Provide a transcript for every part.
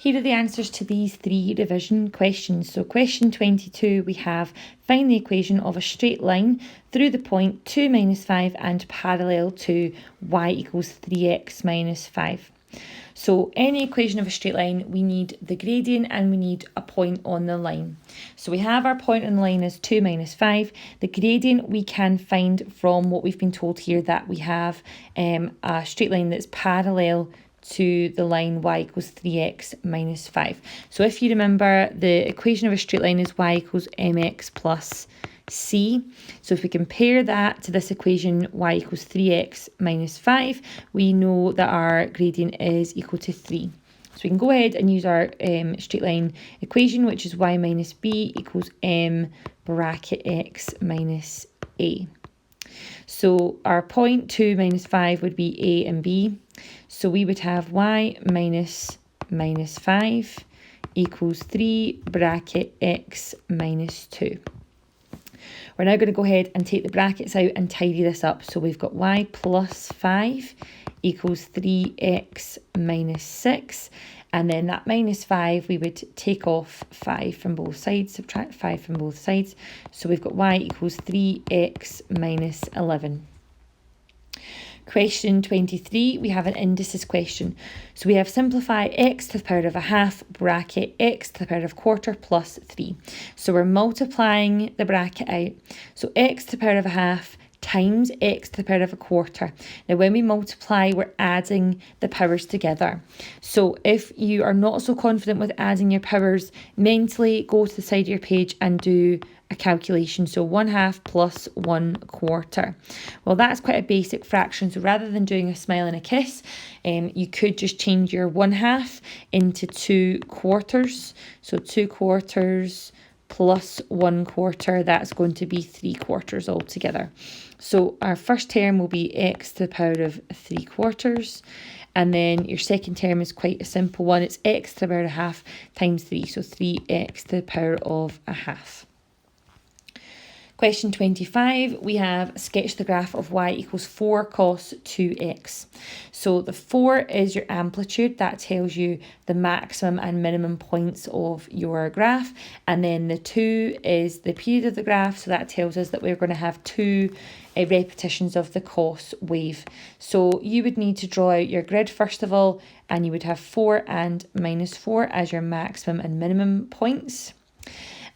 Here are the answers to these 3 revision questions. So question 22, we have find the equation of a straight line through the point 2 minus 5 and parallel to y equals 3x minus 5. So any equation of a straight line, we need the gradient and we need a point on the line. So we have our point on the line as 2 minus 5. The gradient we can find from what we've been told here, that we have a straight line that's parallel to the line y equals 3x minus 5. So if you remember, the equation of a straight line is y equals mx plus c. So if we compare that to this equation, y equals 3x minus 5, we know that our gradient is equal to 3. So we can go ahead and use our straight line equation, which is y minus b equals m bracket x minus a. So our point 2 minus 5 would be a and b. So we would have y minus 5 equals 3 bracket x minus 2. We're now going to go ahead and take the brackets out and tidy this up. So we've got y plus 5 equals 3x minus 6. And then that minus 5, we would take off 5 from both sides, subtract 5 from both sides. So we've got y equals 3x minus 11. Question 23, we have an indices question. So we have simplify x to the power of a half bracket x to the power of quarter plus 3. So we're multiplying the bracket out. So x to the power of a half times x to the power of a quarter. Now when we multiply, we're adding the powers together. So if you are not so confident with adding your powers, mentally go to the side of your page and do a calculation. So 1/2 plus 1/4. Well, that's quite a basic fraction. So rather than doing a smile and a kiss, you could just change your 1/2 into 2/4. So 2/4 plus 1/4, that's going to be 3/4 altogether. So our first term will be x to the power of 3/4. And then your second term is quite a simple one. It's x to the power of a half times 3. So 3x to the power of a half. Question 25, we have sketch the graph of y equals 4 cos 2x. So the 4 is your amplitude, that tells you the maximum and minimum points of your graph. And then the 2 is the period of the graph, so that tells us that we're going to have 2 repetitions of the cos wave. So you would need to draw out your grid first of all, and you would have 4 and minus 4 as your maximum and minimum points.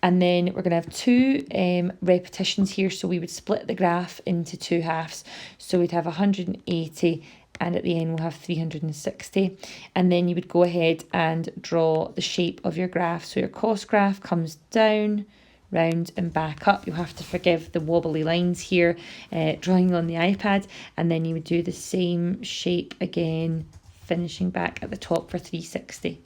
And then we're going to have 2 repetitions here. So we would split the graph into 2 halves. So we'd have 180 and at the end we'll have 360. And then you would go ahead and draw the shape of your graph. So your cos graph comes down, round and back up. You'll have to forgive the wobbly lines here, drawing on the iPad. And then you would do the same shape again, finishing back at the top for 360.